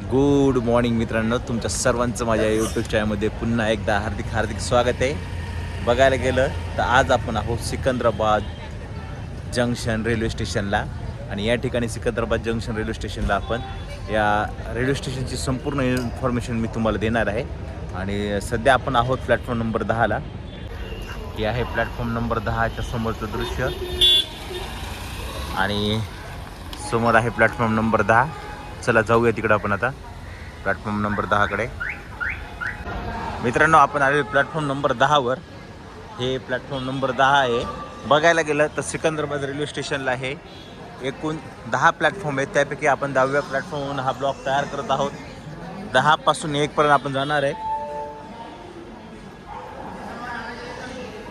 Good morning मित्रांनो, तुमच्या सर्वांचं माझ्या यूट्यूब चॅनलमध्ये पुन्हा एकदा हार्दिक हार्दिक स्वागत आहे. बघायला गेलं तर आज आपण आहोत सिकंदराबाद जंक्शन रेल्वे स्टेशनला. आणि या ठिकाणी सिकंदराबाद जंक्शन रेल्वे स्टेशनला आपण या रेल्वे स्टेशनची संपूर्ण इन्फॉर्मेशन मी तुम्हाला देणार आहे. आणि सध्या आपण आहोत प्लॅटफॉर्म नंबर 10ला. हे आहे प्लॅटफॉर्म नंबर 10च्या समोरचं दृश्य आणि समोर आहे प्लॅटफॉर्म नंबर 10. चला जाऊया तिकडं आपण आता प्लॅटफॉर्म नंबर 10कडे. मित्रांनो, आपण आलेलो प्लॅटफॉर्म नंबर 10वर. हे प्लॅटफॉर्म नंबर 10 आहे. बघायला गेलं तर सिकंदराबाद रेल्वे स्टेशनला हे एकूण 10 प्लॅटफॉर्म आहेत. त्यापैकी आपण 10व्या प्लॅटफॉर्मवरून हा ब्लॉक तयार करत आहोत. 10 पासून 1 पर्यंत आपण जाणार आहे.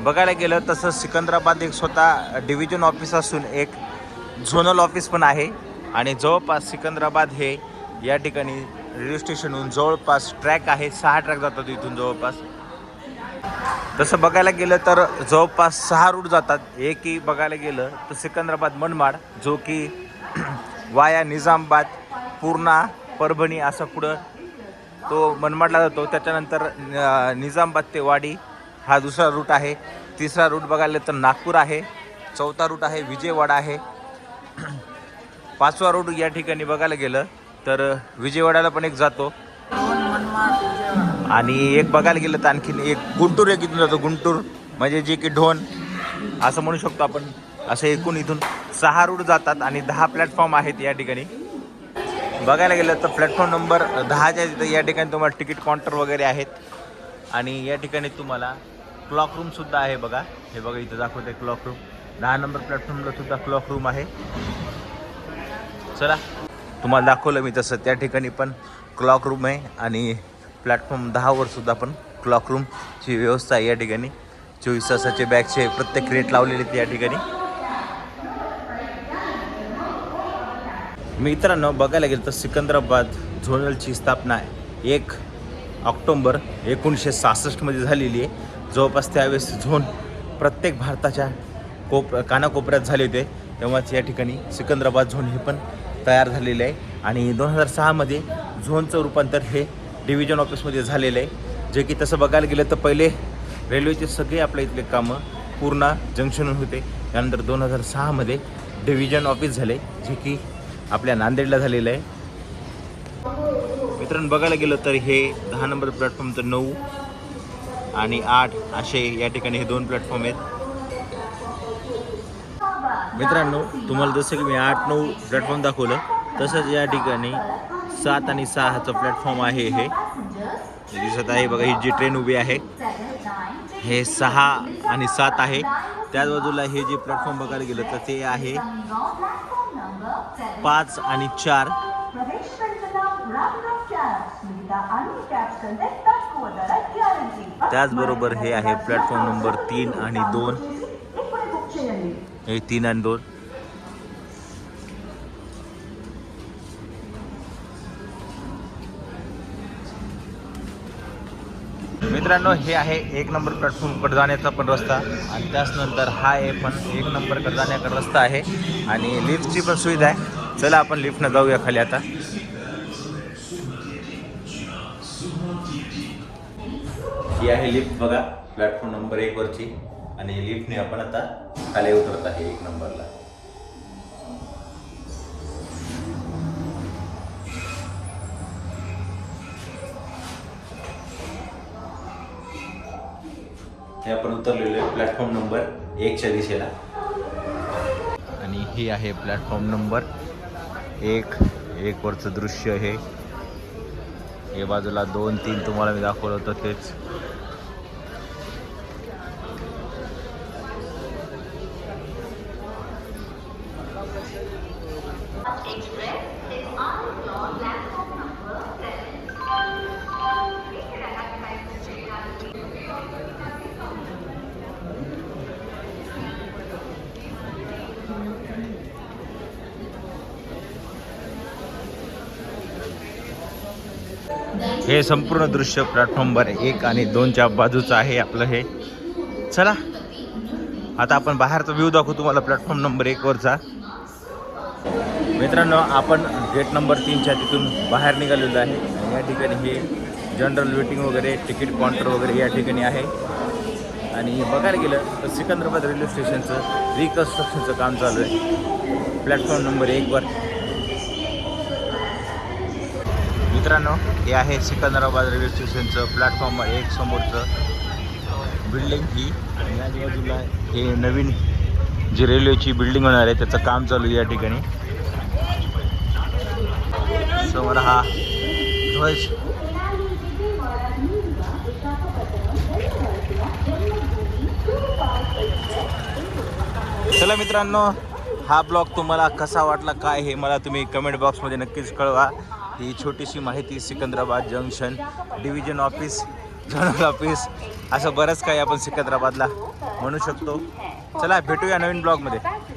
बघायला गेलं तसं सिकंदराबाद एक स्वतः डिव्हिजन ऑफिस असून एक झोनल ऑफिस पण आहे. आणि जवळपास सिकंदराबाद हे या ठिकाणी रेल्वे स्टेशनहून जवळपास ट्रॅक आहे. 6 ट्रॅक जातात इथून जवळपास. तसं बघायला गेलं तर जवळपास 6 रूट जातात. एकही बघायला गेलं तर सिकंदराबाद मनमाड, जो की वाया निजामाबाद, पूर्णा, परभणी असं पुढं तो मनमाडला जातो. त्याच्यानंतर निजामाबाद ते वाडी हा दुसरा रूट आहे. तिसरा रूट बघायला तर नागपूर आहे. चौथा रूट आहे विजयवाडा आहे. 5वा रूट या ठिकाणी बघायला गेलं तर विजयवाड्याला पण एक जातो. आणि एक बघायला गेलं तर आणखीन एक गुंटूर एक इथून जातो. गुंटूर म्हणजे जे की ढोण असं म्हणू शकतो आपण. असे एकूण इथून 6 रूट जातात आणि 10 प्लॅटफॉर्म आहेत या ठिकाणी. बघायला गेलं तर प्लॅटफॉर्म नंबर 10च्या तिथं या ठिकाणी तुम्हाला तिकीट काउंटर वगैरे आहेत. आणि या ठिकाणी तुम्हाला क्लॉक रूमसुद्धा आहे. बघा, हे बघा इथं दाखवते क्लॉक रूम. 10 नंबर प्लॅटफॉर्मला सुद्धा क्लॉक रूम आहे. चला, तुम्हाला दाखवलं मी तसं त्या ठिकाणी पण क्लॉक रूम आहे. आणि प्लॅटफॉर्म 10वर सुद्धा पण क्लॉक रूमची व्यवस्था आहे. या ठिकाणी 24 तासाचे बॅगचे प्रत्येक रेट लावलेले आहेत या ठिकाणी. मित्रांनो, बघायला गेलं तर सिकंदराबाद झोनलची स्थापना 1 ऑक्टोबर 1966 झालेली आहे. जवळपास त्यावेळेस झोन प्रत्येक भारताच्या कानाकोपऱ्यात झाले होते. तेव्हाच या ठिकाणी सिकंदराबाद झोन हे पण तयार झालेले आहे. आणि 2006 झोनचं रूपांतर हे डिव्हिजन ऑफिसमध्ये झालेलं आहे. जे की तसं बघायला गेलं तर पहिले रेल्वेचे सगळे आपल्या इथले कामं पूर्णा जंक्शनहून होते. त्यानंतर 2006 डिव्हिजन ऑफिस झाले, जे की आपल्या नांदेडला झालेलं आहे. मित्रांनो, बघायला गेलं तर हे 10 नंबर प्लॅटफॉर्म तर 9 आणि 8 असे या ठिकाणी हे 2 प्लॅटफॉर्म आहेत. मित्रांनो, तुम्हाला जसं की मी 8-9 प्लॅटफॉर्म दाखवलं, तसंच या ठिकाणी 7 आणि 6चं प्लॅटफॉर्म आहे. हे दिसत आहे बघा, ही जी ट्रेन उभी आहे हे 6 आणि 7 आहे. त्याच बाजूला हे जे प्लॅटफॉर्म बघायला गेलं तर ते आहे 5 आणि 4. त्याचबरोबर हे आहे प्लॅटफॉर्म नंबर 3 आणि 2. हे 3 आणि 2. मित्रांनो, हे आहे 1 नंबर प्लॅटफॉर्मकडे जाण्याचा पण रस्ता. आणि त्याचनंतर हा आहे पण 1 नंबरकडे जाण्याचा रस्ता आहे. आणि लिफ्टची पण सुविधा आहे. चला आपण लिफ्टनं जाऊया खाली आता. ही आहे लिफ्ट बघा, प्लॅटफॉर्म नंबर 1 वरची. आणि लिफ्टने आपण आता खाली उतरत आहे 1 नंबरला. हे आपण उतरलेलो आहे प्लॅटफॉर्म नंबर 1च्या दिशेला. आणि हे आहे प्लॅटफॉर्म नंबर 1 वरचं दृश्य. हे बाजूला 2-3 तुम्हाला मी दाखवलं होतं तेच. हे संपूर्ण दृश्य प्लॅटफॉर्म नंबर 1 आणि 2च्या बाजूचं आहे आपलं हे. चला आता आपण बाहेरचा व्ह्यू दाखवू तुम्हाला प्लॅटफॉर्म नंबर 1 वरचा. मित्रांनो, आपण गेट नंबर 3च्या तिथून बाहेर निघालेलो आहे आणि या ठिकाणी हे जनरल वेटिंग वगैरे तिकीट काउंटर वगैरे या ठिकाणी आहे. आणि बघायला गेलं तर सिकंदराबाद रेल्वे स्टेशनचं रिकन्स्ट्रक्शनचं काम चालू आहे प्लॅटफॉर्म नंबर 1वर. मित्रांनो, हे आहे सिकंदराबाद रेल्वे स्टेशनचं प्लॅटफॉर्म 1 समोरचं बिल्डिंग ही. आणि आजूबाजूला हे नवीन जी रेल्वेची बिल्डिंग होणार आहे त्याचं काम चालू आहे या ठिकाणी. समोर हा ध्वज. चला मित्रांनो, हा ब्लॉग तुम्हाला कसा वाटला काय हे मला तुम्ही कमेंट बॉक्समध्ये नक्कीच कळवा. ही छोटीशी माहिती Secunderabad junction, division office, zonal office, असं बरंच काही आपण सिकंदराबादला म्हणू शकतो. चला भेटूया नवीन ब्लॉगमध्ये.